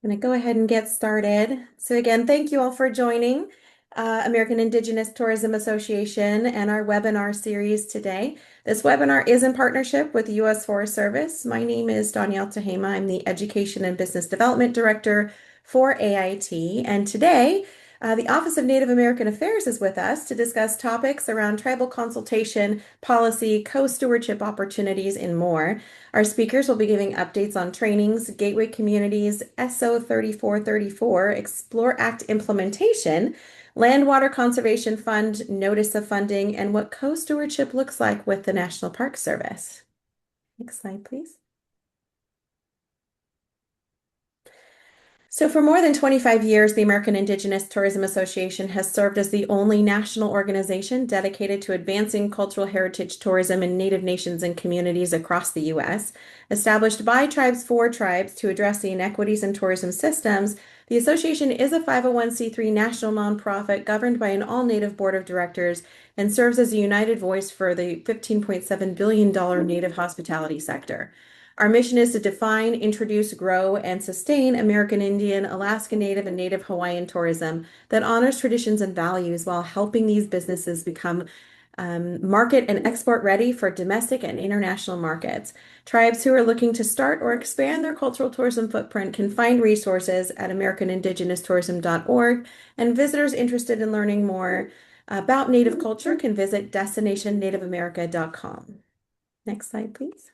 I'm going to go ahead and get started. So again, thank you all for joining American Indigenous Tourism Association and our webinar series today. This webinar is in partnership with the U.S. Forest Service. My name is Danielle Tehema. I'm the Education and Business Development Director for AIT. And today, the Office of Native American Affairs is with us to discuss topics around tribal consultation, policy, co-stewardship opportunities, and more. Our speakers will be giving updates on trainings, gateway communities, SO 3434, Explore Act implementation, Land Water Conservation Fund, notice of funding, and what co-stewardship looks like with the National Park Service. Next slide, please. So for more than 25 years, the American Indigenous Tourism Association has served as the only national organization dedicated to advancing cultural heritage tourism in Native nations and communities across the U.S. Established by tribes for tribes to address the inequities in tourism systems, the association is a 501c3 national nonprofit governed by an all-Native board of directors and serves as a united voice for the $15.7 billion Native hospitality sector. Our mission is to define, introduce, grow, and sustain American Indian, Alaska Native, and Native Hawaiian tourism that honors traditions and values while helping these businesses become market and export ready for domestic and international markets. Tribes who are looking to start or expand their cultural tourism footprint can find resources at americanindigenous.tourism.org, and visitors interested in learning more about Native culture can visit destinationnativeamerica.com. Next slide, please.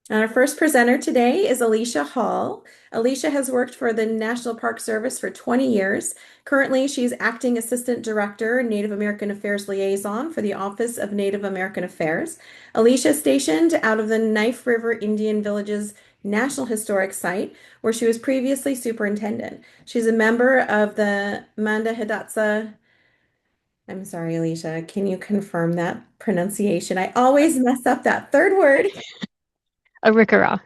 Our first presenter today is Alisha Hall. Alisha has worked for the National Park Service for 20 years. Currently, she's Acting Assistant Director, Native American Affairs Liaison for the Office of Native American Affairs. Alisha is stationed out of the Knife River Indian Villages National Historic Site, where she was previously superintendent. She's a member of the Mandan Hidatsa. I'm sorry, Alisha, can you confirm that pronunciation? I always mess up that third word. Arikara.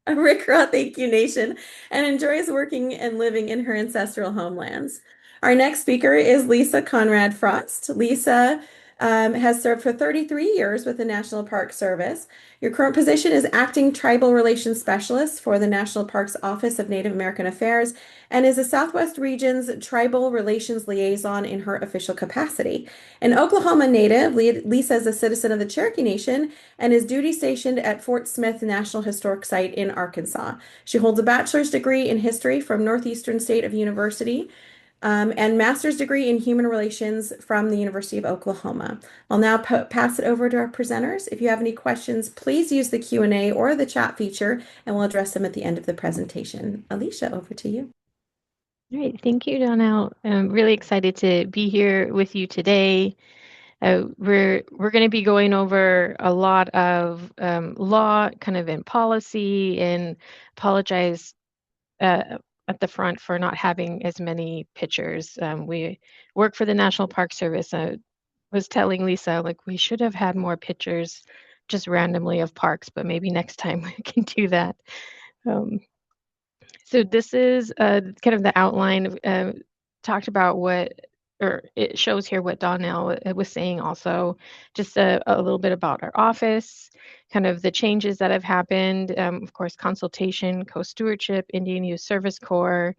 Arikara, thank you, Nation, and enjoys working and living in her ancestral homelands. Our next speaker is Lisa Conrad Frost. Lisa has served for 33 years with the National Park Service. Your current position is Acting Tribal Relations Specialist for the National Parks Office of Native American Affairs and is the Southwest Region's Tribal Relations Liaison in her official capacity. An Oklahoma native, Lisa is a citizen of the Cherokee Nation and is duty stationed at Fort Smith National Historic Site in Arkansas. She holds a bachelor's degree in history from Northeastern State of University and master's degree in human relations from the University of Oklahoma. I'll now pass it over to our presenters. If you have any questions, please use the Q&A or the chat feature, and we'll address them at the end of the presentation. Alisha, over to you. All right, thank you, Donnell. I'm really excited to be here with you today. We're going to be going over a lot of law, kind of in policy, and apologize at the front for not having as many pictures. We work for the National Park Service. I was telling Lisa, like, we should have had more pictures just randomly of parks, but maybe next time we can do that. So this is kind of the outline, talked about what, or it shows here what Donnell was saying also, just a little bit about our office, kind of the changes that have happened, of course, consultation, co-stewardship, Indian Youth Service Corps,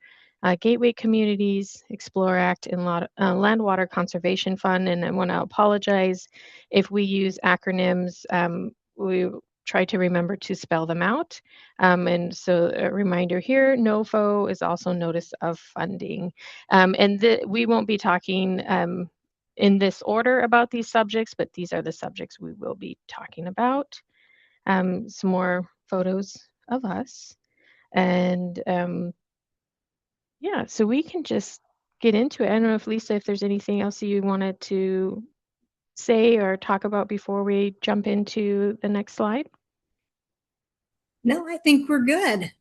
gateway communities, Explore Act, and Land Water Conservation Fund. And I want to apologize if we use acronyms. We try to remember to spell them out. And so a reminder here, NOFO is also notice of funding. And we won't be talking in this order about these subjects, but these are the subjects we will be talking about. Some more photos of us. And yeah, so we can just get into it. I don't know if Lisa, if there's anything else you wanted to say or talk about before we jump into the next slide. No, I think we're good.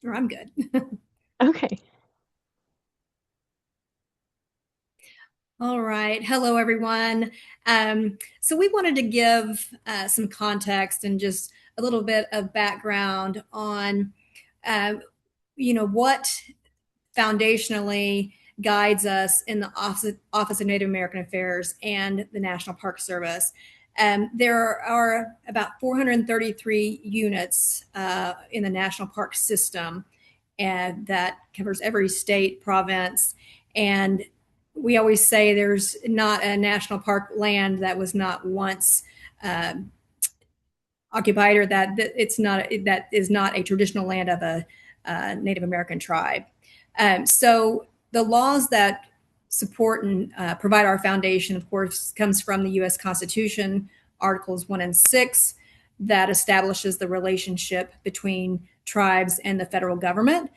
Or I'm good. Okay. All right. Hello, everyone. So we wanted to give some context and just a little bit of background on, what foundationally guides us in the Office of Native American Affairs and the National Park Service. There are about 433 units in the national park system, and that covers every state, province, and we always say there's not a national park land that was not once occupied, or that it's not, that is not a traditional land of a Native American tribe. So the laws that support and provide our foundation, of course, comes from the U.S. Constitution, Articles 1 and 6, that establishes the relationship between tribes and the federal government.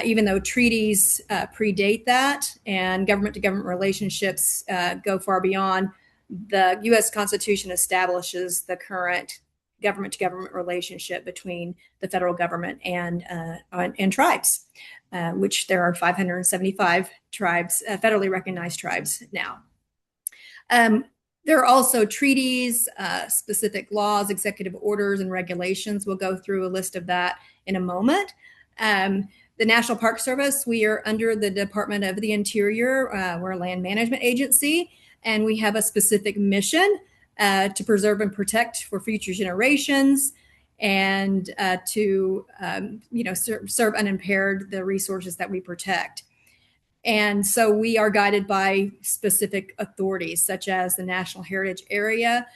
Even though treaties predate that and government-to-government relationships go far beyond, the U.S. Constitution establishes the current government-to-government relationship between the federal government and tribes, which there are 575 tribes, federally recognized tribes now. There are also treaties, specific laws, executive orders, and regulations. We'll go through a list of that in a moment. The National Park Service, we are under the Department of the Interior. We're a land management agency, and we have a specific mission to preserve and protect for future generations, and to serve unimpaired the resources that we protect. And so we are guided by specific authorities, such as the National Heritage Area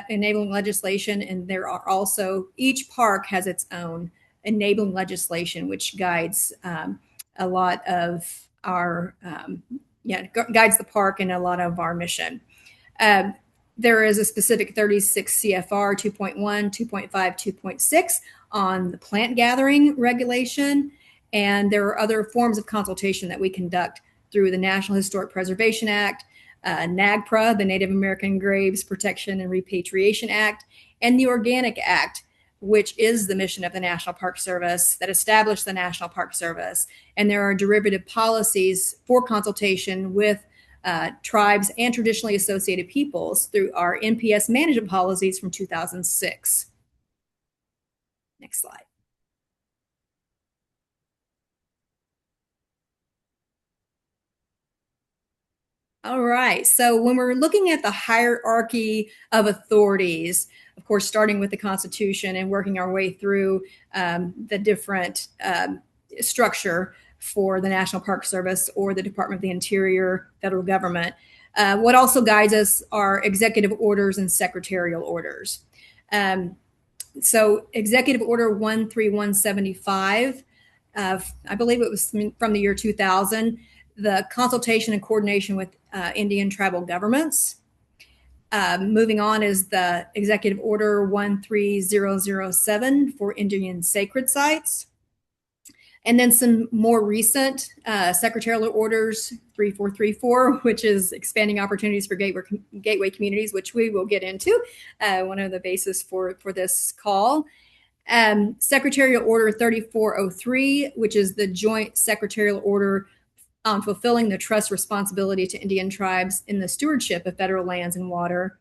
enabling legislation, and there are also, each park has its own enabling legislation, which guides a lot of our, guides the park and a lot of our mission. There is a specific 36 CFR 2.1, 2.5, 2.6 on the plant gathering regulation. And there are other forms of consultation that we conduct through the National Historic Preservation Act, NAGPRA, the Native American Graves Protection and Repatriation Act, and the Organic Act, which is the mission of the National Park Service that established the National Park Service. And there are derivative policies for consultation with tribes and traditionally associated peoples through our NPS management policies from 2006. Next slide. All right, so when we're looking at the hierarchy of authorities, of course, starting with the Constitution and working our way through the different structure for the National Park Service or the Department of the Interior, federal government, what also guides us are executive orders and secretarial orders. So Executive Order 13175, I believe it was from the year 2000, the consultation and coordination with Indian tribal governments. Moving on is the Executive Order 13007 for Indian sacred sites. And then some more recent secretarial orders, 3434, which is expanding opportunities for gateway communities, which we will get into, one of the bases for this call. Secretarial Order 3403, which is the joint secretarial order on fulfilling the trust responsibility to Indian tribes in the stewardship of federal lands and water.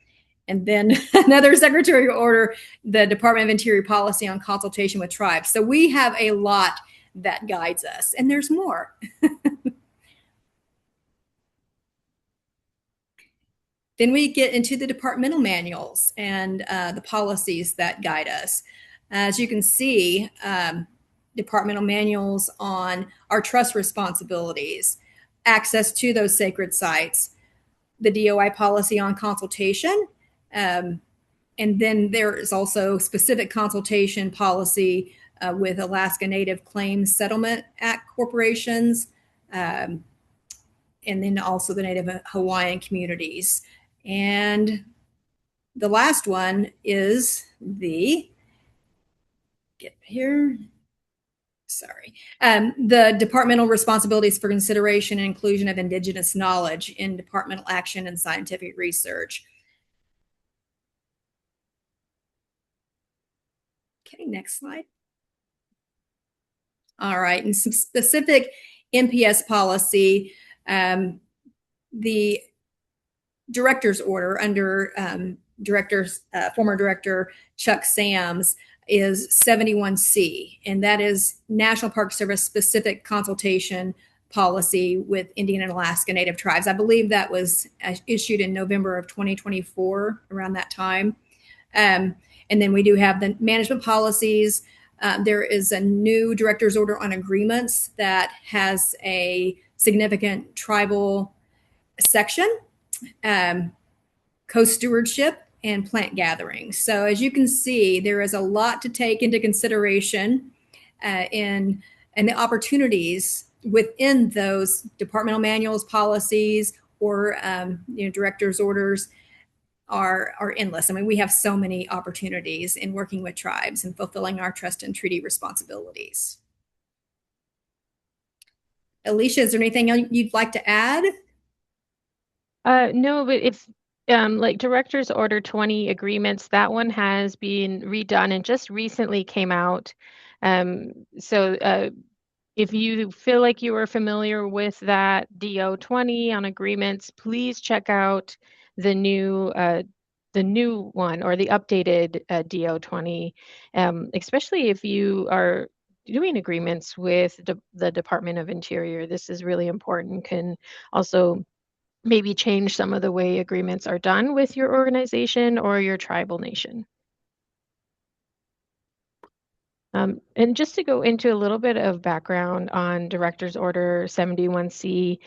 And then another secretarial order, the Department of Interior Policy on consultation with tribes. So we have a lot that guides us, and there's more. Then we get into the departmental manuals and the policies that guide us. As you can see, departmental manuals on our trust responsibilities, access to those sacred sites, the DOI policy on consultation, and then there is also specific consultation policy with Alaska Native Claims Settlement Act corporations, and then also the Native Hawaiian communities. And the last one is the, the departmental responsibilities for consideration and inclusion of Indigenous knowledge in departmental action and scientific research. Okay, next slide. All right, and some specific NPS policy, the director's order under former director Chuck Sams is 71C, and that is National Park Service specific consultation policy with Indian and Alaska Native tribes. I believe that was issued in November of 2024, around that time. And then we do have the management policies. There is a new director's order on agreements that has a significant tribal section, co-stewardship, and plant gathering. So as you can see, there is a lot to take into consideration in and the opportunities within those departmental manuals, policies, or director's orders are endless. I mean, we have so many opportunities in working with tribes and fulfilling our trust and treaty responsibilities. Alisha, is there anything you'd like to add? No, but if like Director's Order 20 agreements, that one has been redone and just recently came out. So if you feel like you are familiar with that DO 20 on agreements, please check out the new one or the updated DO 20, especially if you are doing agreements with the Department of Interior. This is really important. Can also maybe change some of the way agreements are done with your organization or your tribal nation. And just to go into a little bit of background on Director's Order 71C,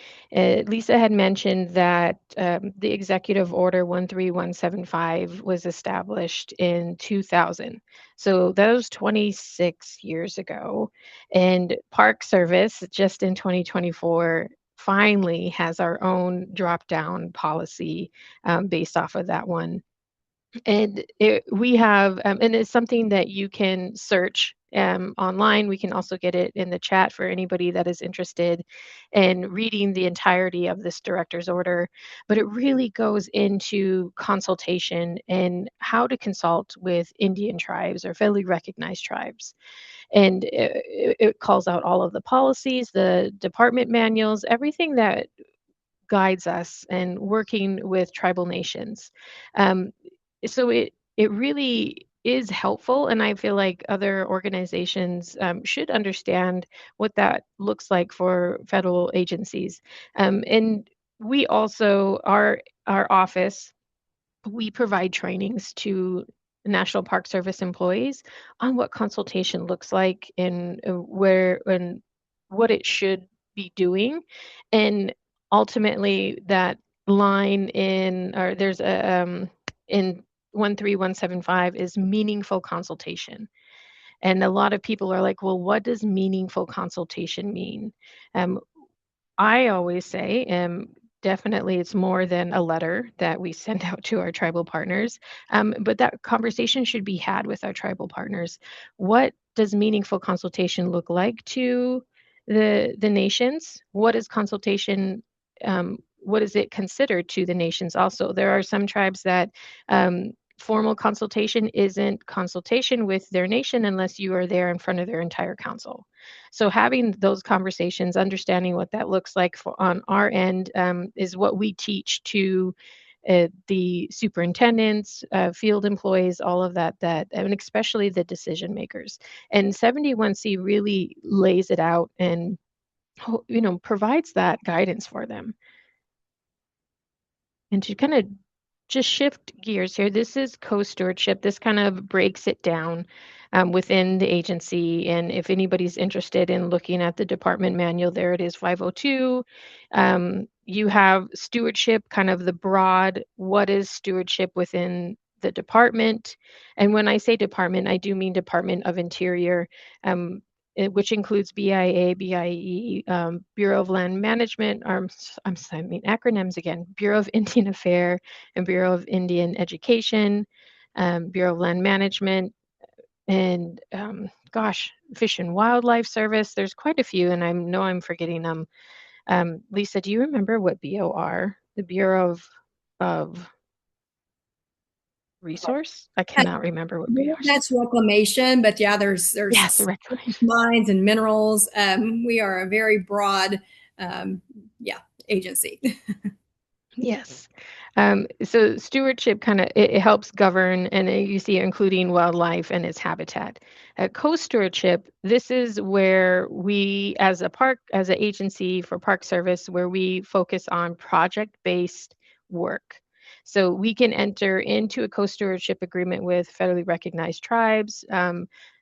Lisa had mentioned that the Executive Order 13175 was established in 2000. So that was 26 years ago. And Park Service, just in 2024, finally has our own drop-down policy based off of that one. And we have, and it's something that you can search online. We can also get it in the chat for anybody that is interested in reading the entirety of this director's order. But it really goes into consultation and how to consult with Indian tribes or federally recognized tribes. And it calls out all of the policies, the department manuals, everything that guides us in working with tribal nations. So it really is helpful, and I feel like other organizations should understand what that looks like for federal agencies. And we also, our office, we provide trainings to National Park Service employees on what consultation looks like and where and what it should be doing, and ultimately that line in or there's a in 13175 is meaningful consultation. And a lot of people are like, well, what does meaningful consultation mean? Um, I always say, definitely it's more than a letter that we send out to our tribal partners, but that conversation should be had with our tribal partners. What does meaningful consultation look like to the nations? What is consultation? What is it considered to the nations also? There are some tribes that formal consultation isn't consultation with their nation unless you are there in front of their entire council. So having those conversations, understanding what that looks like on our end is what we teach to the superintendents, field employees, all of that, and especially the decision makers. And 71C really lays it out and provides that guidance for them. And to kind of just shift gears here, this is co-stewardship. This kind of breaks it down within the agency. And if anybody's interested in looking at the department manual, there it is, 502. You have stewardship, kind of the broad, what is stewardship within the department? And when I say department, I do mean Department of Interior. Which includes BIA, BIE, Bureau of Land Management, acronyms again, Bureau of Indian Affairs and Bureau of Indian Education, Bureau of Land Management, and Fish and Wildlife Service. There's quite a few, and I know I'm forgetting them. Lisa, do you remember what BOR, the Bureau of Resource? I cannot remember what BOR. That's reclamation, but yeah, there's yes, reclamation. Mines and minerals. We are a very broad, agency. Yes. So stewardship kind of it helps govern, and you see including wildlife and its habitat. Co-stewardship, this is where we, as as an agency for Park Service, where we focus on project-based work. So we can enter into a co-stewardship agreement with federally recognized tribes,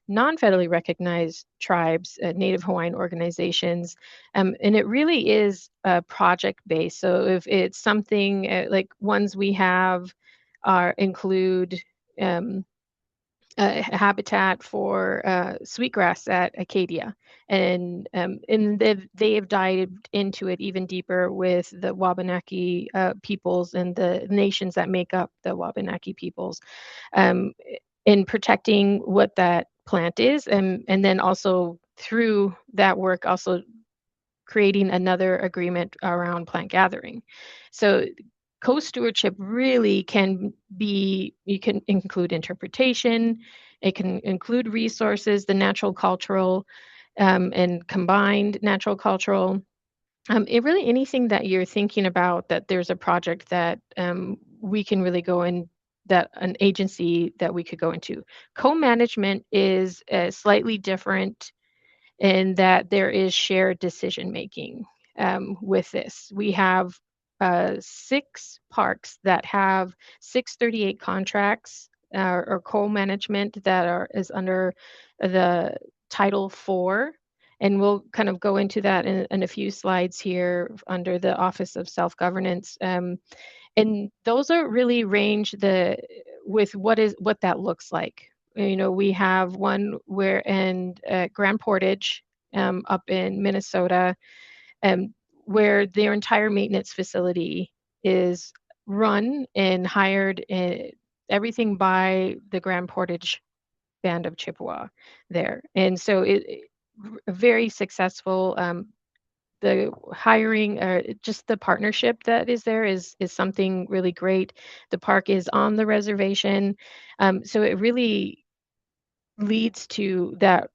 non-federally recognized tribes, Native Hawaiian organizations, and it really is project based. So if it's something like ones we have are include um, habitat for sweetgrass at Acadia, and they have dived into it even deeper with the Wabanaki peoples and the nations that make up the Wabanaki peoples, um, in protecting what that plant is, and then also through that work also creating another agreement around plant gathering. So co-stewardship really can be, you can include interpretation, it can include resources, the natural cultural and combined natural cultural. It really anything that you're thinking about that there's a project that we can really go in, that an agency that we could go into. Co-management is slightly different in that there is shared decision making with this. We have 6 parks that have 638 contracts or co-management that is under the Title 4. And we'll kind of go into that in a few slides here under the Office of Self-Governance. And those are really range the with what that looks like. We have one where in Grand Portage up in Minnesota, um, where their entire maintenance facility is run and hired, everything by the Grand Portage Band of Chippewa there. And so very successful. The hiring, just the partnership that is there is something really great. The park is on the reservation, so it really leads to that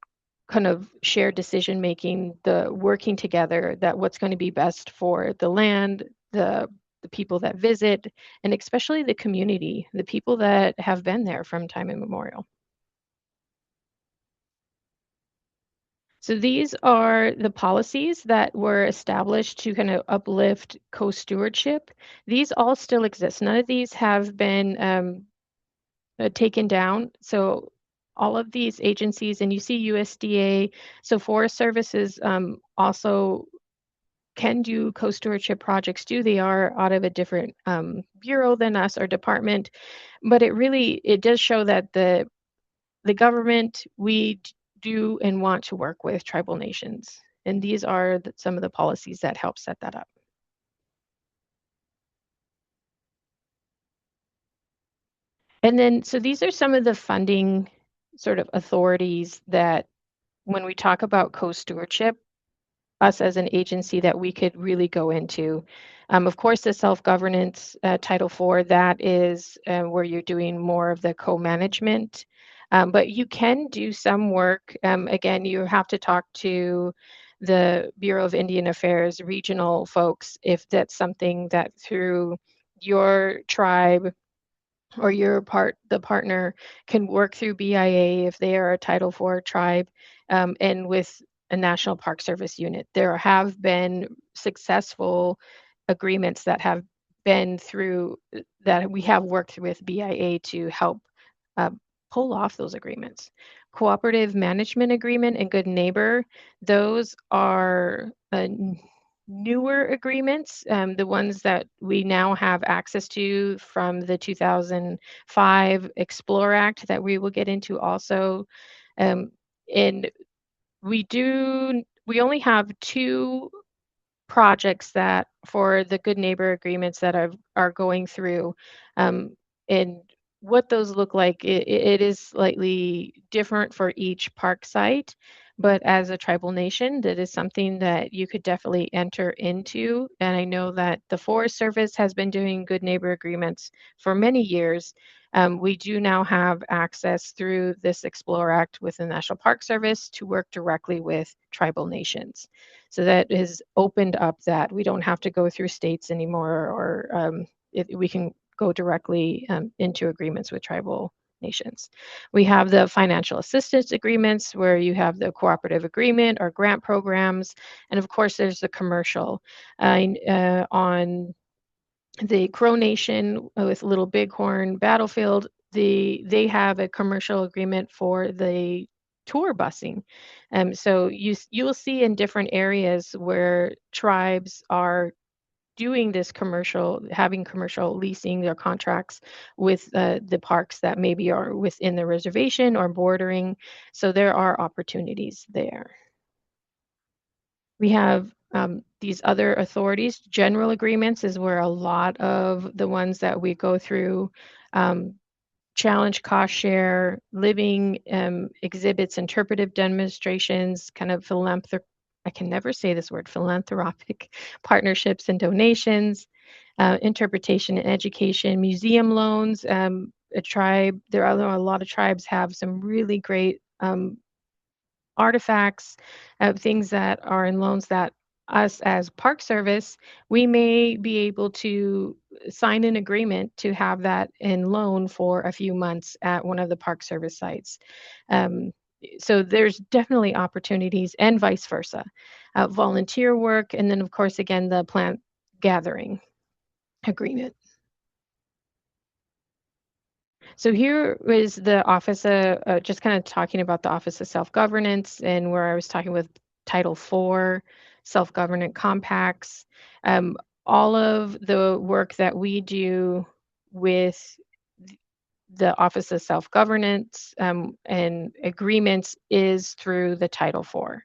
kind of shared decision making, the working together, that what's going to be best for the land, the people that visit, and especially the community, the people that have been there from time immemorial. So these are the policies that were established to kind of uplift co-stewardship. These all still exist. None of these have been taken down. So all of these agencies, and you see USDA, so Forest Services also can do co-stewardship projects too. They are out of a different bureau than us or department, but it does show that the government, we do and want to work with tribal nations. And these are some of the policies that help set that up. And then, so these are some of the funding sort of authorities that when we talk about co-stewardship, us as an agency that we could really go into. Of course, the self-governance Title 4, that is where you're doing more of the co-management. But you can do some work. Again, you have to talk to the Bureau of Indian Affairs regional folks if that's something that through your tribe or the partner can work through BIA if they are a Title 4 tribe, and with a National Park Service unit. There have been successful agreements that have been through that we have worked with BIA to help uh, pull off those agreements. Cooperative management agreement and good neighbor, those are newer agreements, the ones that we now have access to from the 2005 Explore Act that we will get into also. And we only have 2 projects that for the good neighbor agreements that are going through. And what those look like, it is slightly different for each park site, but as a tribal nation, that is something that you could definitely enter into. And I know that the Forest Service has been doing good neighbor agreements for many years. We do now have access through this Explore Act with the National Park Service to work directly with tribal nations. So that has opened up that we don't have to go through states anymore, or we can go directly into agreements with tribal nations. We have the financial assistance agreements where you have the cooperative agreement or grant programs. And of course, there's the commercial. On the Crow Nation with Little Bighorn Battlefield, they have a commercial agreement for the tour busing. So you will see in different areas where tribes are doing this commercial, having commercial leasing their contracts with the parks that maybe are within the reservation or bordering. So there are opportunities there. We have these other authorities. General agreements is where a lot of the ones that we go through, challenge cost share, living exhibits, interpretive demonstrations, kind of I can never say this word, philanthropic partnerships and donations, interpretation and education, museum loans. There are a lot of tribes have some really great artifacts, things that are in loans that us as Park Service, we may be able to sign an agreement to have that in loan for a few months at one of the Park Service sites. So there's definitely opportunities, and vice versa. Volunteer work, and then of course, again, the plant gathering agreement. So here is the Office of, just kind of talking about the Office of Self-Governance, and where I was talking with Title IV, self-governance compacts, all of the work that we do with the Office of Self-Governance and agreements is through the Title IV.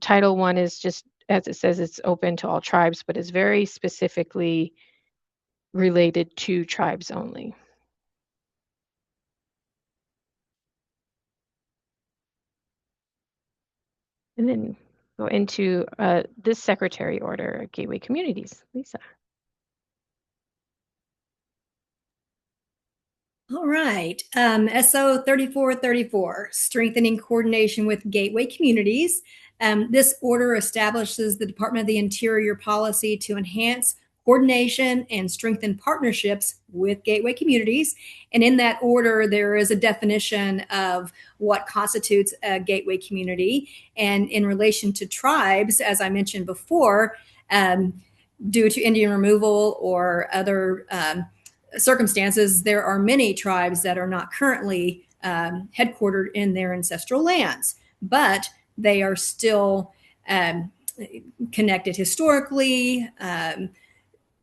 Title I is just, as it says, it's open to all tribes, but is very specifically related to tribes only. And then go into this secretary order, Gateway Communities. Lisa. All right. SO 3434, strengthening coordination with gateway communities. This order establishes the Department of the Interior policy to enhance coordination and strengthen partnerships with gateway communities. And in that order, there is a definition of what constitutes a gateway community. And in relation to tribes, as I mentioned before, due to Indian removal or other circumstances, there are many tribes that are not currently headquartered in their ancestral lands, but they are still connected historically,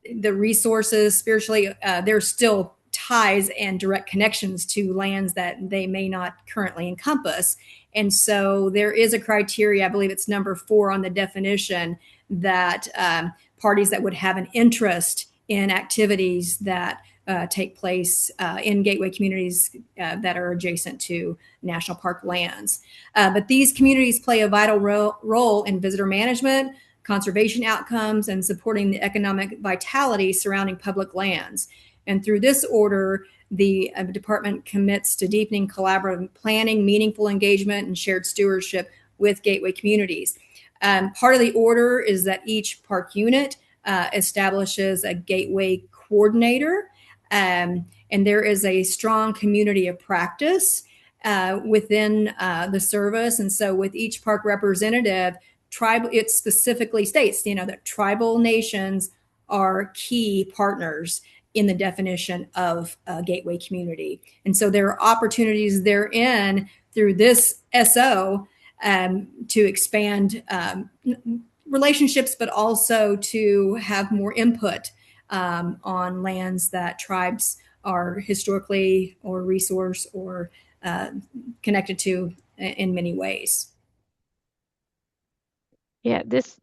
the resources spiritually, there's still ties and direct connections to lands that they may not currently encompass. And so there is a criteria, I believe it's number 4 on the definition, that parties that would have an interest in activities that take place in gateway communities that are adjacent to national park lands. But these communities play a vital role in visitor management, conservation outcomes, and supporting the economic vitality surrounding public lands. And through this order, the department commits to deepening collaborative planning, meaningful engagement, and shared stewardship with gateway communities. Part of the order is that each park unit establishes a gateway coordinator, and there is a strong community of practice within the service. And so with each park representative, it specifically states, that tribal nations are key partners in the definition of a gateway community. And so there are opportunities therein through this SO to expand relationships, but also to have more input on lands that tribes are historically or resource or connected to in many ways. Yeah, this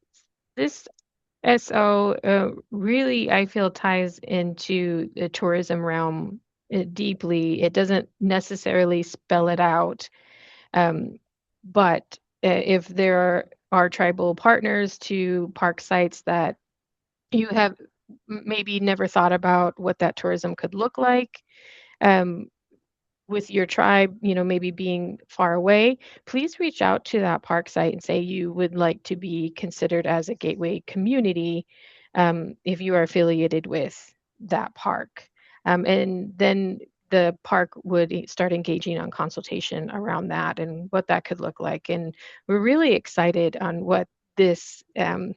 SO really, I feel, ties into the tourism realm deeply. It doesn't necessarily spell it out, but if there are tribal partners to park sites that you have maybe never thought about what that tourism could look like, um, with your tribe, maybe being far away, please reach out to that park site and say you would like to be considered as a gateway community, if you are affiliated with that park. And then the park would start engaging on consultation around that and what that could look like. And we're really excited on what this, and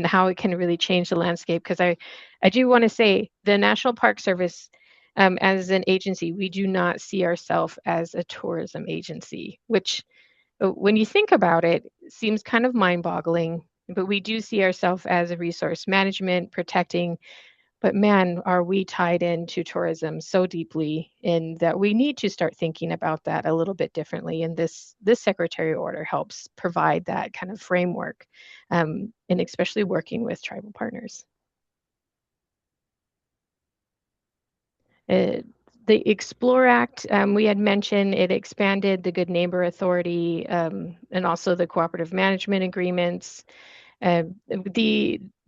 how it can really change the landscape. Because I do want to say the National Park Service, as an agency, we do not see ourselves as a tourism agency, which, when you think about it, seems kind of mind-boggling. But we do see ourselves as a resource management, protecting. But man, are we tied into tourism so deeply, in that we need to start thinking about that a little bit differently. And this secretarial order helps provide that kind of framework, and especially working with tribal partners. Uh, the Explore Act, we had mentioned it expanded the Good Neighbor Authority, and also the cooperative management agreements. Uh,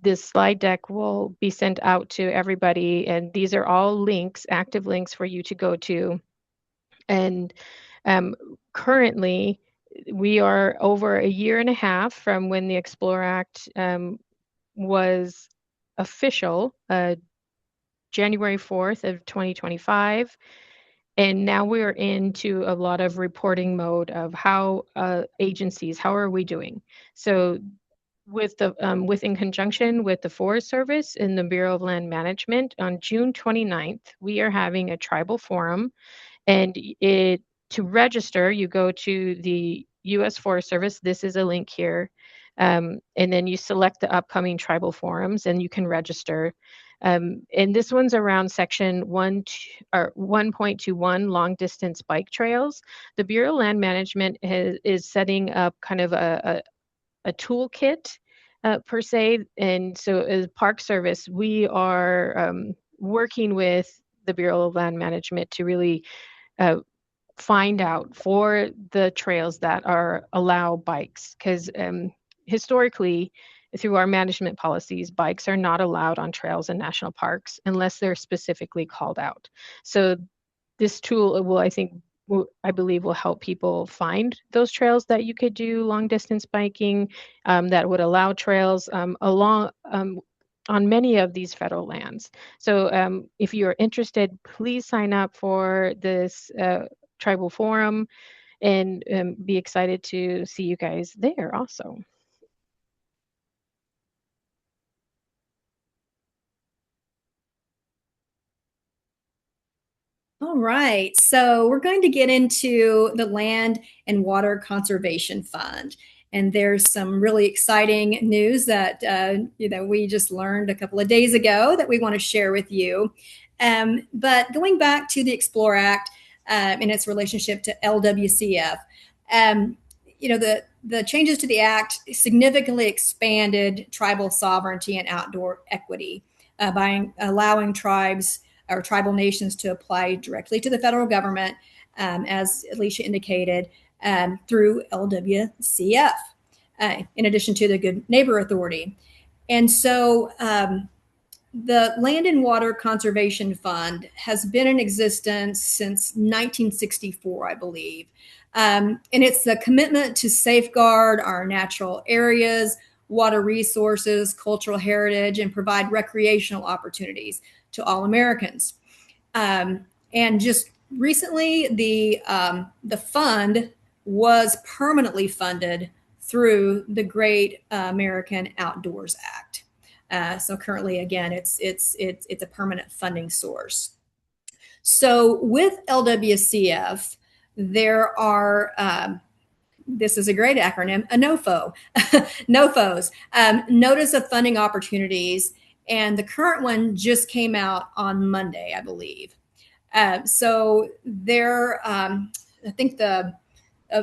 this slide deck will be sent out to everybody, and these are all links, active links for you to go to. And currently, we are over a year and a half from when the Explore Act was official, January 4th of 2025. And now we're into a lot of reporting mode of how agencies, how are we doing? So in conjunction with the Forest Service and the Bureau of Land Management, on June 29th, we are having a tribal forum. And to register, you go to the U.S. Forest Service. This is a link here. And then you select the upcoming tribal forums and you can register. And this one's around section 1.21, long distance bike trails. The Bureau of Land Management is setting up kind of a toolkit, per se. And so as Park Service, we are working with the Bureau of Land Management to really find out for the trails that allow bikes, because historically, through our management policies, bikes are not allowed on trails in national parks unless they're specifically called out. So this tool will, I believe, will help people find those trails that you could do long distance biking, that would allow trails along on many of these federal lands. So if you're interested, please sign up for this tribal forum, and be excited to see you guys there also. All right, so we're going to get into the Land and Water Conservation Fund. And there's some really exciting news that we just learned a couple of days ago that we want to share with you. But going back to the Explore Act and its relationship to LWCF, the changes to the Act significantly expanded tribal sovereignty and outdoor equity by allowing tribes or tribal nations to apply directly to the federal government, as Alisha indicated, through LWCF, in addition to the Good Neighbor Authority. And so the Land and Water Conservation Fund has been in existence since 1964, I believe. And it's the commitment to safeguard our natural areas, water resources, cultural heritage, and provide recreational opportunities to all Americans. And just recently, the fund was permanently funded through the Great American Outdoors Act. So currently, again, it's a permanent funding source. So with LWCF, there are this is a great acronym, a NOFO, NOFOs, Notice of Funding Opportunities. And the current one just came out on Monday, I believe. So there, I think the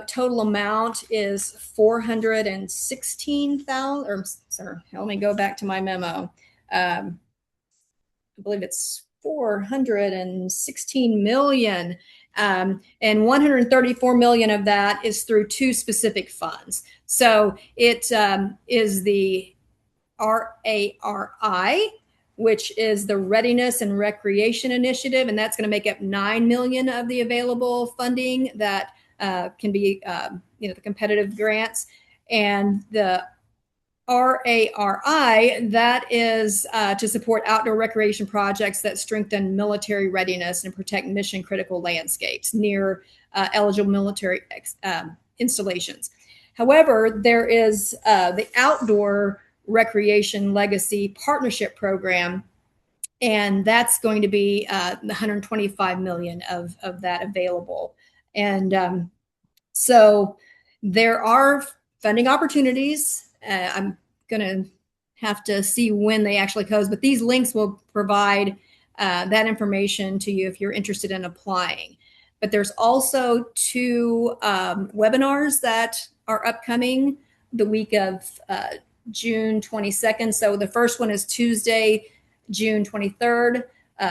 total amount is 416,000, or sorry, let me go back to my memo. I believe it's 416 million. And 134 million of that is through two specific funds. So it is the RARI, which is the Readiness and Recreation Initiative, and that's going to make up 9 million of the available funding that can be, the competitive grants. And the RARI, that is to support outdoor recreation projects that strengthen military readiness and protect mission critical landscapes near eligible military installations. However, there is the Outdoor Recreation Legacy Partnership Program, and that's going to be 125 million of that available. And so there are funding opportunities. I'm going to have to see when they actually close, but these links will provide that information to you if you're interested in applying. But there's also two webinars that are upcoming the week of June 22nd. So the first one is Tuesday, June 23rd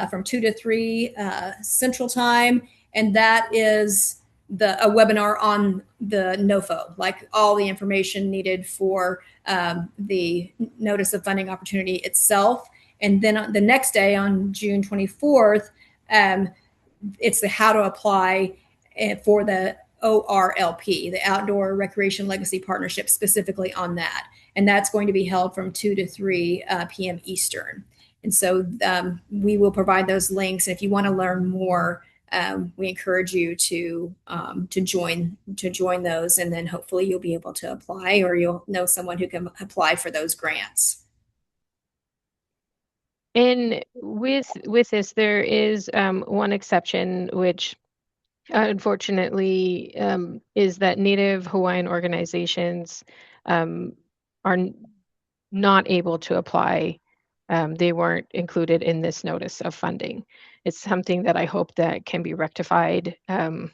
from 2 to 3 Central Time. And that is a webinar on the NOFO, like all the information needed for the Notice of Funding Opportunity itself. And then the next day on June 24th, it's the how to apply for the ORLP, the Outdoor Recreation Legacy Partnership, specifically on that. And that's going to be held from 2 to 3 p.m. Eastern. And so we will provide those links. And if you want to learn more, we encourage you to join those, and then hopefully you'll be able to apply, or you'll know someone who can apply for those grants. And with this, there is one exception, which unfortunately is that Native Hawaiian organizations are not able to apply. They weren't included in this notice of funding. It's something that I hope that can be rectified. I'm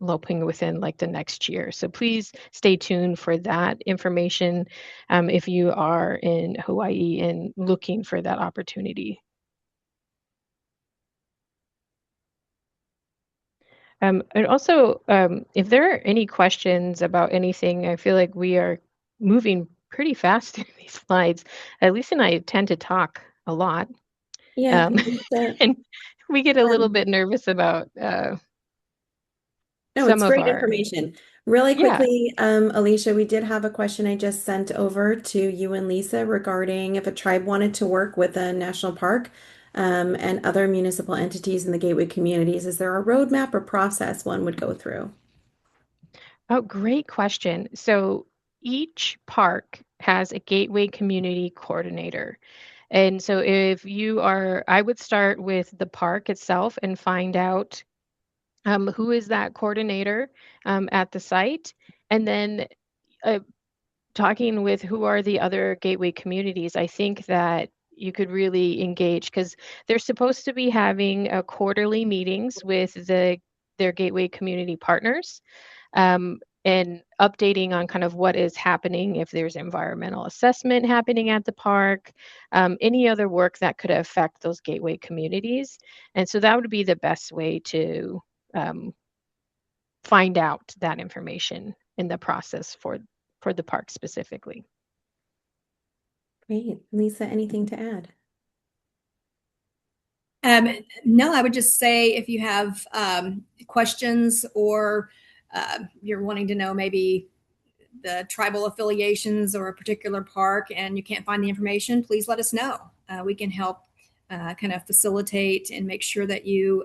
hoping within like the next year. So please stay tuned for that information if you are in Hawaii and looking for that opportunity. And also, if there are any questions about anything, I feel like we are moving pretty fast in these slides. Lisa and I tend to talk a lot. Yeah, and we get a little bit nervous about no, it's great information. Really quickly, Alisha, we did have a question I just sent over to you and Lisa regarding if a tribe wanted to work with a national park and other municipal entities in the gateway communities. Is there a roadmap or process one would go through? Oh, great question. So each park has a gateway community coordinator. And so if you are, I would start with the park itself and find out who is that coordinator at the site, and then talking with who are the other gateway communities. I think that you could really engage, because they're supposed to be having quarterly meetings with their gateway community partners and updating on kind of what is happening, if there's environmental assessment happening at the park, any other work that could affect those gateway communities. And so that would be the best way to find out that information in the process for the park specifically. Great. Lisa, anything to add? No, I would just say if you have questions, or you're wanting to know maybe the tribal affiliations or a particular park and you can't find the information, please let us know. We can help kind of facilitate and make sure that you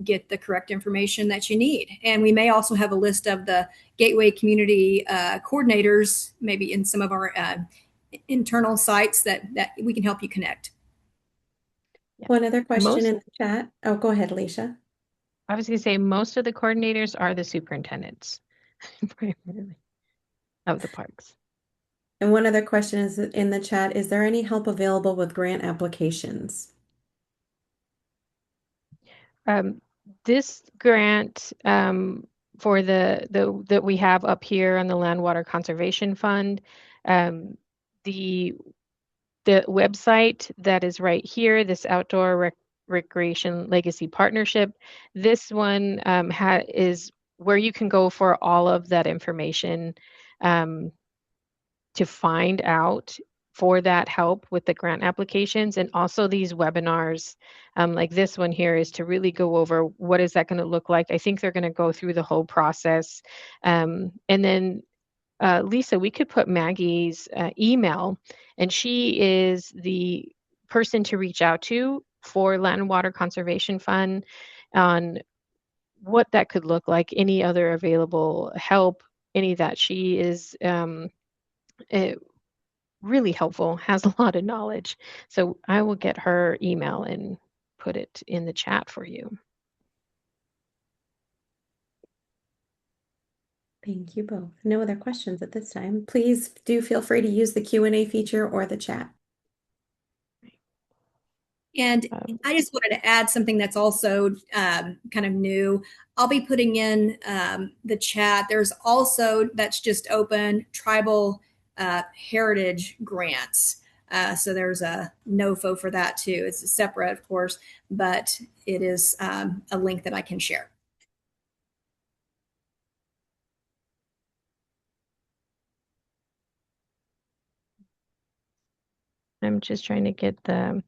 get the correct information that you need. And we may also have a list of the gateway community coordinators, maybe in some of our internal sites that we can help you connect. Yeah. One other question in the chat. Oh, go ahead, Alisha. I was going to say most of the coordinators are the superintendents of the parks. And one other question is in the chat: is there any help available with grant applications? This grant for the that we have up here on the Land Water Conservation Fund, the the website that is right here, this Outdoor Recreation Legacy Partnership, this one is where you can go for all of that information um, to find out for that help with the grant applications, and also these webinars like this one here is to really go over what is that going to look like. I think they're going to go through the whole process. And then Lisa, we could put Maggie's email, and she is the person to reach out to for Land and Water Conservation Fund on what that could look like, any other available help, any that she is really helpful, has a lot of knowledge. So I will get her email and put it in the chat for you. Thank you both. No other questions at this time. Please do feel free to use the Q&A feature or the chat. And I just wanted to add something that's also kind of new. I'll be putting in the chat. There's also, that's just open, tribal heritage grants. So there's a NOFO for that too. It's separate, of course, but it is a link that I can share. I'm just trying to get the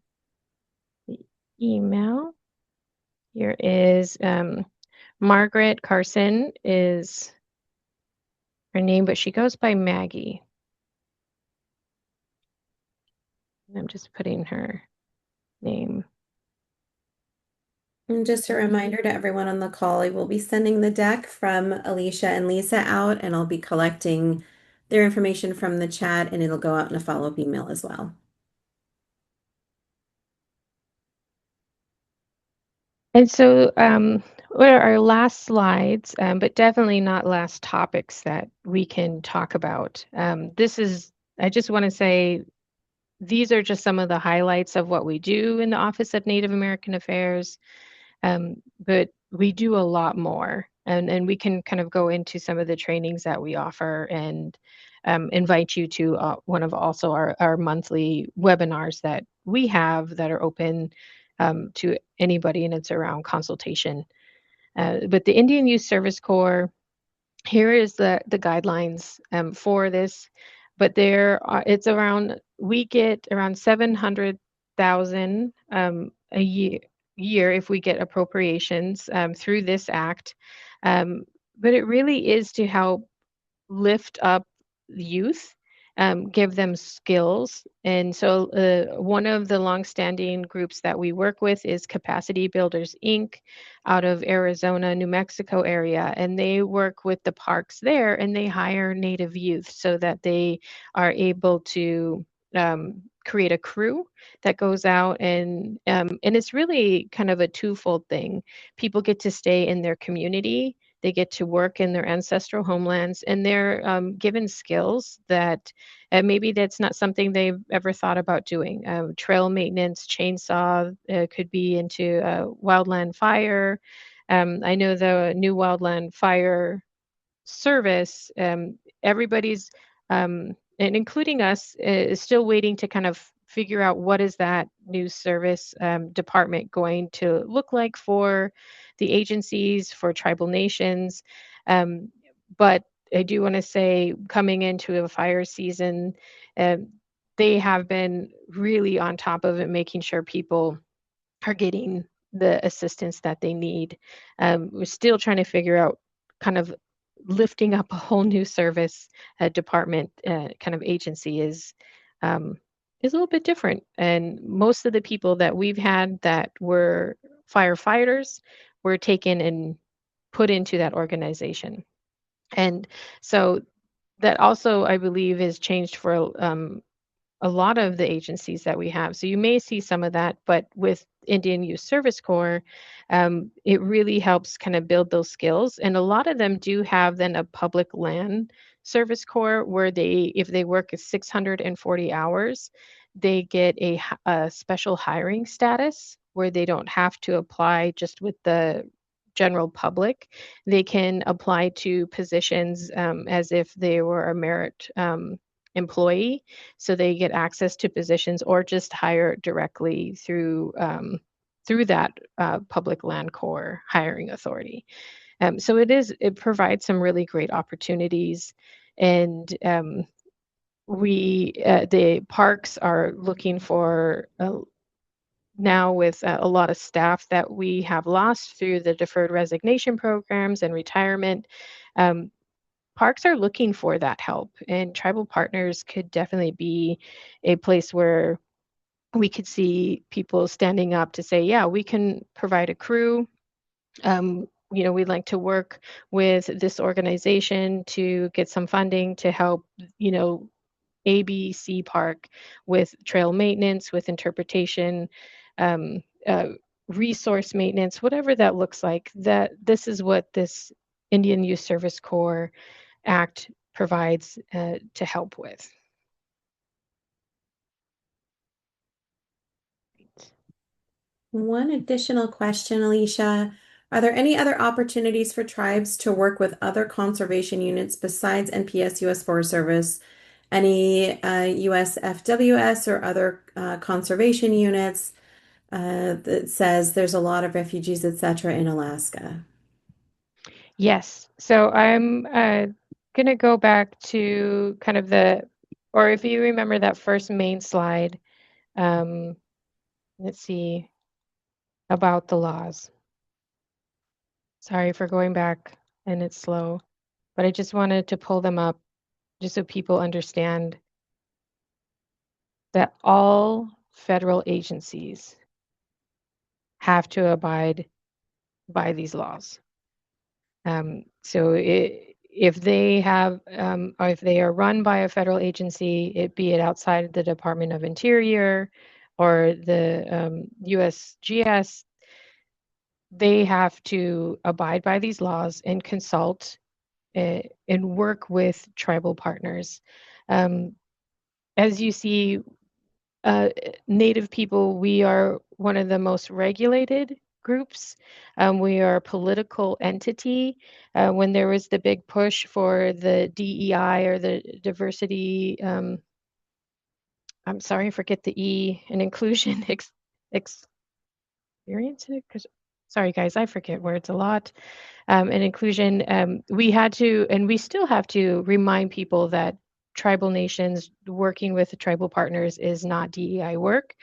email. Here is Margaret Carson is her name, but she goes by Maggie. I'm just putting her name. And just a reminder to everyone on the call, I will be sending the deck from Alisha and Lisa out, and I'll be collecting their information from the chat, and it'll go out in a follow-up email as well. And so what are our last slides, but definitely not last topics that we can talk about. I just want to say, these are just some of the highlights of what we do in the Office of Native American Affairs, but we do a lot more. And we can kind of go into some of the trainings that we offer and invite you to one of also our monthly webinars that we have that are open to anybody, and it's around consultation. But the Indian Youth Service Corps, here is the guidelines for this, but it's around, we get around 700,000 a year if we get appropriations through this act. But it really is to help lift up youth, give them skills. And so one of the longstanding groups that we work with is Capacity Builders, Inc. out of Arizona, New Mexico area. And they work with the parks there, and they hire Native youth so that they are able to create a crew that goes out, and it's really kind of a twofold thing. People get to stay in their community, they get to work in their ancestral homelands, and they're given skills that maybe that's not something they've ever thought about doing. Trail maintenance, chainsaw, could be into wildland fire. I know the new wildland fire service, everybody's, and including us, is still waiting to kind of figure out what is that new service department going to look like for the agencies, for tribal nations. But I do want to say, coming into a fire season, they have been really on top of it, making sure people are getting the assistance that they need. We're still trying to figure out kind of lifting up a whole new service department kind of agency is a little bit different. And most of the people that we've had that were firefighters were taken and put into that organization. And so that also, I believe, is changed for a lot of the agencies that we have. So you may see some of that, but with Indian Youth Service Corps, it really helps kind of build those skills. And a lot of them do have then a public land service corps where if they work 640 hours, they get a special hiring status where they don't have to apply just with the general public. They can apply to positions as if they were a merit employee, so they get access to positions or just hire directly through that public land corps hiring authority. So it provides some really great opportunities, and the parks are looking for now with a lot of staff that we have lost through the deferred resignation programs and retirement. Um, Parks are looking for that help, and tribal partners could definitely be a place where we could see people standing up to say, yeah, we can provide a crew. We'd like to work with this organization to get some funding to help, ABC Park with trail maintenance, with interpretation, um, uh, resource maintenance, whatever that looks like. That this is what this Indian Youth Service Corps Act provides to help with. One additional question, Alisha. Are there any other opportunities for tribes to work with other conservation units besides NPS U.S. Forest Service? Any USFWS or other conservation units that says there's a lot of refugees, etc., in Alaska? Yes. So I'm going to go back to kind of or if you remember that first main slide, let's see, about the laws. Sorry for going back and it's slow, but I just wanted to pull them up just so people understand that all federal agencies have to abide by these laws. If they have, or if they are run by a federal agency, be it outside the Department of Interior or the USGS, they have to abide by these laws and consult and work with tribal partners. As you see, Native people, we are one of the most regulated groups. We are a political entity. When there was the big push for the DEI or the diversity, I'm sorry, I forget the E, and inclusion experience. Sorry, guys, I forget words a lot. And inclusion, we had to, and we still have to remind people that tribal nations working with tribal partners is not DEI work.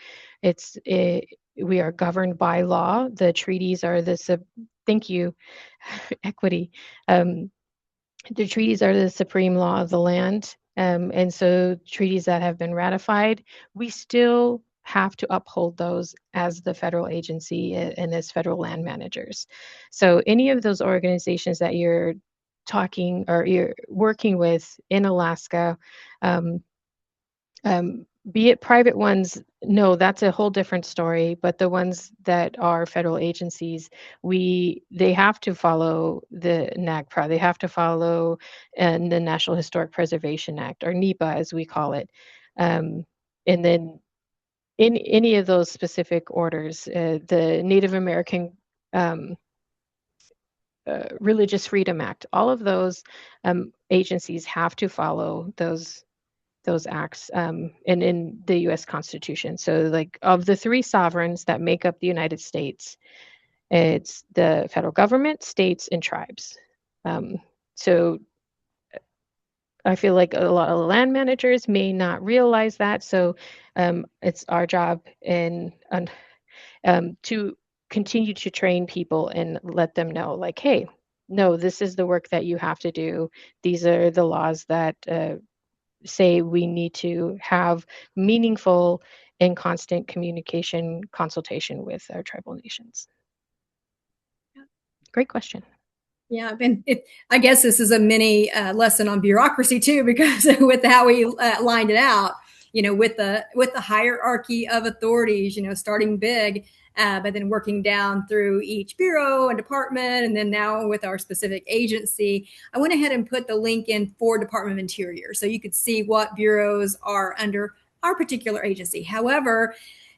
We are governed by law. The treaties are thank you, equity. The treaties are the supreme law of the land. And so treaties that have been ratified, we still have to uphold those as the federal agency and as federal land managers. So any of those organizations that you're talking or you're working with in Alaska, be it private ones, no, that's a whole different story. But the ones that are federal agencies, they have to follow the NAGPRA. They have to follow the National Historic Preservation Act, or NEPA as we call it. And then in any of those specific orders, the Native American Religious Freedom Act, all of those agencies have to follow those acts and in the U.S. Constitution. So, like, of the three sovereigns that make up the United States, it's the federal government, states, and tribes. So I feel like a lot of land managers may not realize that. So it's our job to continue to train people and let them know, like, hey, no, this is the work that you have to do. These are the laws that say we need to have meaningful and constant communication, consultation with our tribal nations. Yeah. Great question. Yeah, and I guess this is a mini lesson on bureaucracy too, because with how we lined it out, with the hierarchy of authorities, starting big, but then working down through each bureau and department, and then now with our specific agency. I went ahead and put the link in for Department of Interior, so you could see what bureaus are under our particular agency. However,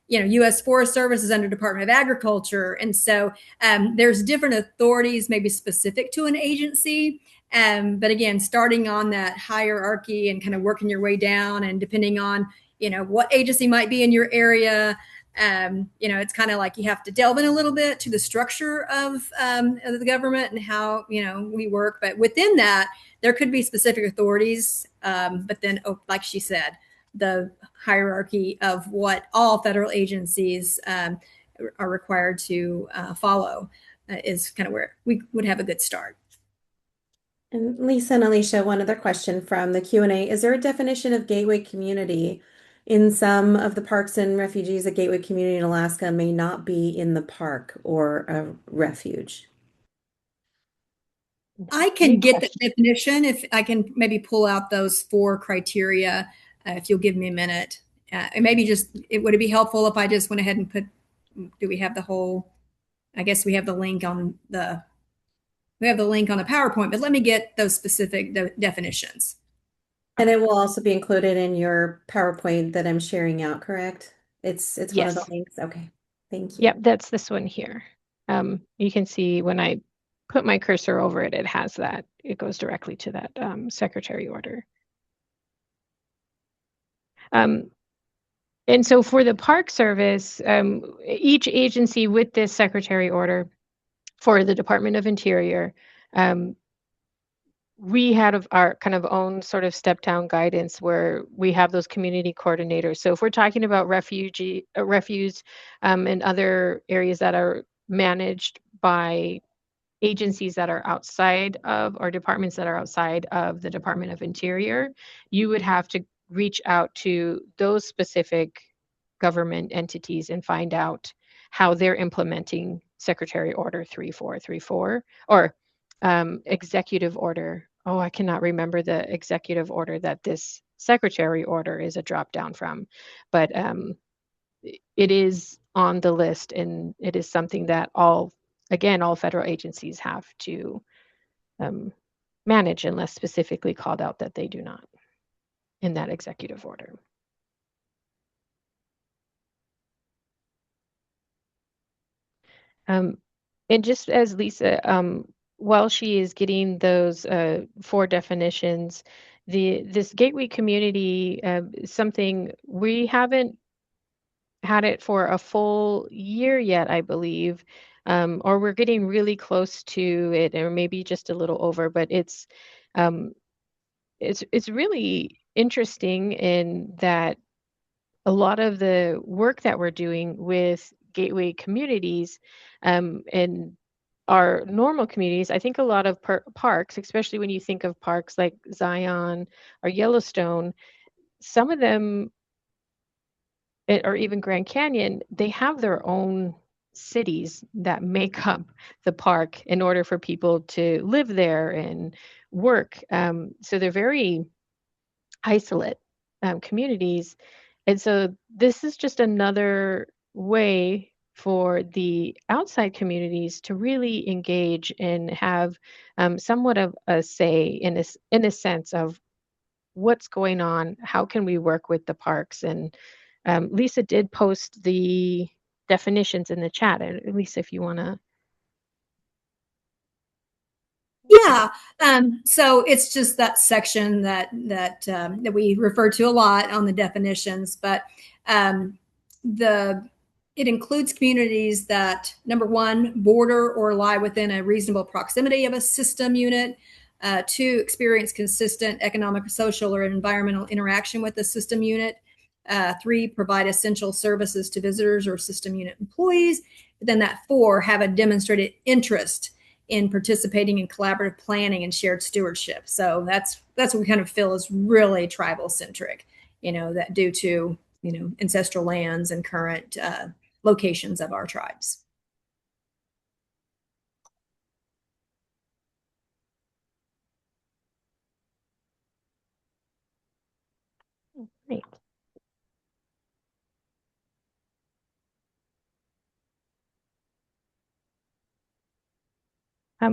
U.S. Forest Service is under Department of Agriculture. And so there's different authorities maybe specific to an agency. But again, starting on that hierarchy and kind of working your way down, and depending on, what agency might be in your area, it's kind of like you have to delve in a little bit to the structure of the government and how, we work. But within that, there could be specific authorities. But then, like she said, the hierarchy of what all federal agencies are required to follow is kind of where we would have a good start. And Lisa and Alicia, one other question from the Q&A. Is there a definition of gateway community? In some of the parks and refuges, a gateway community in Alaska may not be in the park or a refuge. I can get the definition if I can maybe pull out those 4 criteria, if you'll give me a minute. And maybe would it be helpful if I just went ahead and do we have the whole, I guess we have the link on the PowerPoint, but let me get those specific definitions. And it will also be included in your PowerPoint that I'm sharing out, correct? It's Yes. one of the links. Okay. Thank you. Yep, that's this one here. You can see when I put my cursor over it, it has that. It goes directly to that secretary order. And so for the Park Service, each agency with this secretary order for the Department of Interior, we had our kind of own sort of step down guidance where we have those community coordinators. So if we're talking about refuse and other areas that are managed by agencies that are outside of, or departments that are outside of the Department of Interior, you would have to reach out to those specific government entities and find out how they're implementing Secretary Order 3434 or executive order. Oh, I cannot remember the executive order that this secretary order is a drop down from, but it is on the list, and it is something that all federal agencies have to manage unless specifically called out that they do not in that executive order. And just as Lisa, while she is getting those 4 definitions, this gateway community is something we haven't had it for a full year yet, I believe, or we're getting really close to it, or maybe just a little over. But it's really interesting in that a lot of the work that we're doing with gateway communities and our normal communities, I think a lot of parks, especially when you think of parks like Zion or Yellowstone, some of them, or even Grand Canyon, they have their own cities that make up the park in order for people to live there and work. So they're very isolate communities. And so this is just another way for the outside communities to really engage and have somewhat of a say in a sense of what's going on, how can we work with the parks. And Lisa did post the definitions in the chat. And Lisa, if you want to. Yeah. So it's just that section that we refer to a lot on the definitions, but it includes communities that, number 1, border or lie within a reasonable proximity of a system unit. 2, experience consistent economic, social, or environmental interaction with the system unit. 3, provide essential services to visitors or system unit employees. But then that 4, have a demonstrated interest in participating in collaborative planning and shared stewardship. So that's what we kind of feel is really tribal centric, that due to, ancestral lands and current locations of our tribes. Great.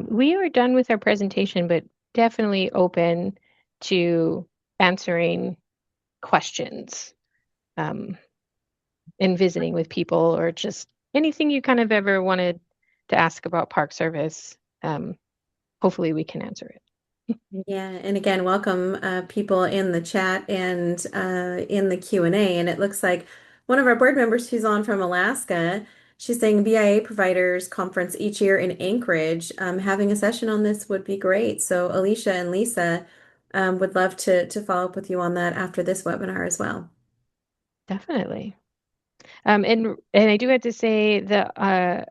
We are done with our presentation, but definitely open to answering questions and visiting with people, or just anything you kind of ever wanted to ask about Park Service. Hopefully we can answer it. Yeah, and again, welcome people in the chat and in the Q&A. And it looks like one of our board members who's on from Alaska, she's saying BIA providers conference each year in Anchorage. Having a session on this would be great. So Alicia and Lisa would love to follow up with you on that after this webinar as well. Definitely. And I do have to say the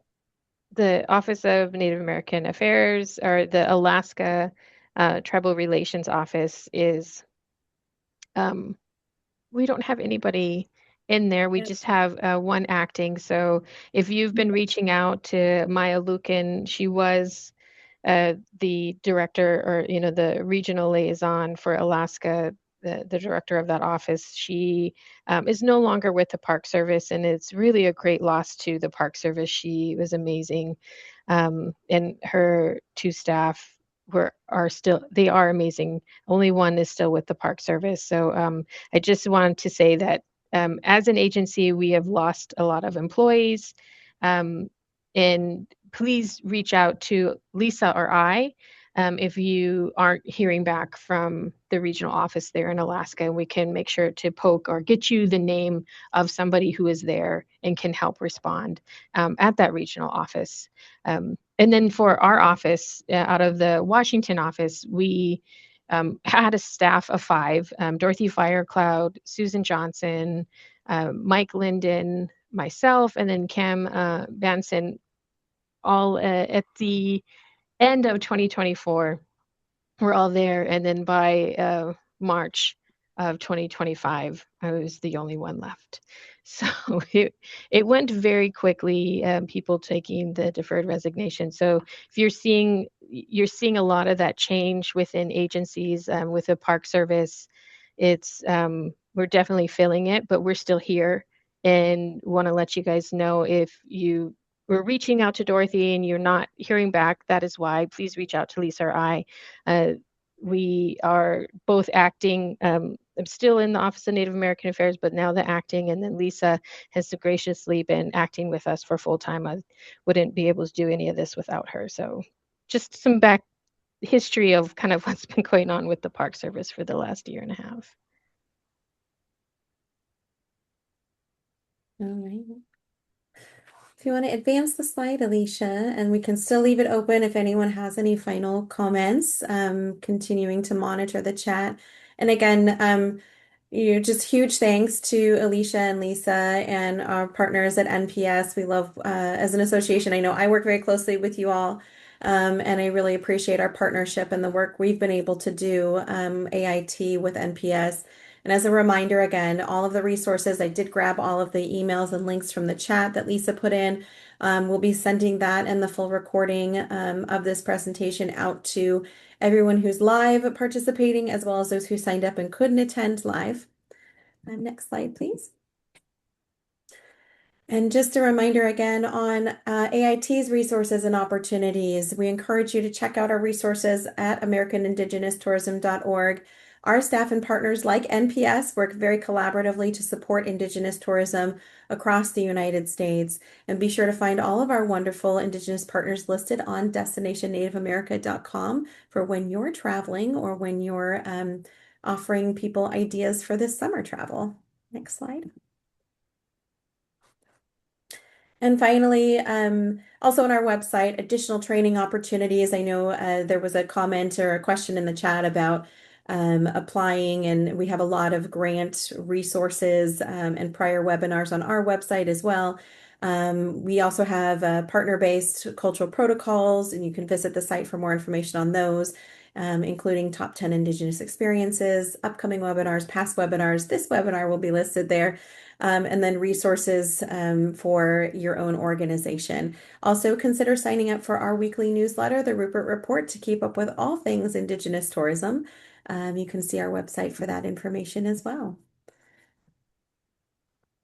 Office of Native American Affairs, or the Alaska Tribal Relations Office, is we don't have anybody in there. We just have one acting. So if you've been reaching out to Maya Lukin, she was the director, or the regional liaison for Alaska, the director of that office. She is no longer with the Park Service, and it's really a great loss to the Park Service. She was amazing, and her two staff they are amazing. Only one is still with the Park Service. So I just wanted to say that as an agency, we have lost a lot of employees. And please reach out to Lisa or I if you aren't hearing back from the regional office there in Alaska. And we can make sure to poke or get you the name of somebody who is there and can help respond at that regional office. And then for our office, out of the Washington office, we had a staff of 5, Dorothy Firecloud, Susan Johnson, Mike Linden, myself, and then Cam Banson, all at the end of 2024. We're all there. And then by March of 2025, I was the only one left. So it went very quickly, people taking the deferred resignation. So if you're seeing a lot of that change within agencies, with the Park Service. It's we're definitely feeling it, but we're still here and want to let you guys know if you were reaching out to Dorothy and you're not hearing back, that is why. Please reach out to Lisa or I. We are both acting. I'm still in the Office of Native American Affairs, but now the acting, and then Lisa has graciously been acting with us for full time. I wouldn't be able to do any of this without her. So just some back history of kind of what's been going on with the Park Service for the last year and a half. All right. If you want to advance the slide, Alicia, and we can still leave it open if anyone has any final comments, continuing to monitor the chat. And again, just huge thanks to Alicia and Lisa and our partners at NPS. We love, as an association, I know I work very closely with you all, and I really appreciate our partnership and the work we've been able to do, AIT with NPS. And as a reminder, again, all of the resources, I did grab all of the emails and links from the chat that Lisa put in. We'll be sending that and the full recording of this presentation out to everyone who's live participating, as well as those who signed up and couldn't attend live. Next slide, please. And just a reminder again on AIT's resources and opportunities. We encourage you to check out our resources at americanindigenoustourism.org. Our staff and partners like NPS work very collaboratively to support Indigenous tourism across the United States. And be sure to find all of our wonderful Indigenous partners listed on destinationnativeamerica.com for when you're traveling or when you're offering people ideas for this summer travel. Next slide. And finally, also on our website, additional training opportunities. I know there was a comment or a question in the chat about applying, and we have a lot of grant resources and prior webinars on our website as well. We also have partner-based cultural protocols, and you can visit the site for more information on those, including top 10 Indigenous experiences, upcoming webinars, past webinars. This webinar will be listed there. And then resources for your own organization. Also, consider signing up for our weekly newsletter, the Rupert Report, to keep up with all things Indigenous tourism. You can see our website for that information as well.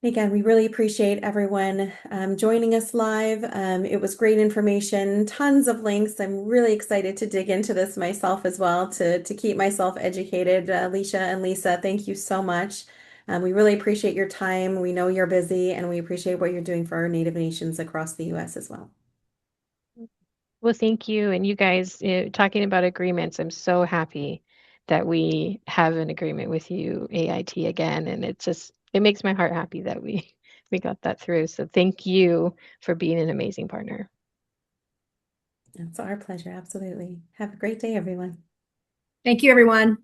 Again, we really appreciate everyone joining us live. It was great information, tons of links. I'm really excited to dig into this myself as well to keep myself educated. Alicia and Lisa, thank you so much. We really appreciate your time. We know you're busy, and we appreciate what you're doing for our Native nations across the U.S. as well. Well, thank you. And you guys, talking about agreements, I'm so happy that we have an agreement with you, AIT, again. And it makes my heart happy that we got that through. So thank you for being an amazing partner. It's our pleasure. Absolutely. Have a great day, everyone. Thank you, everyone.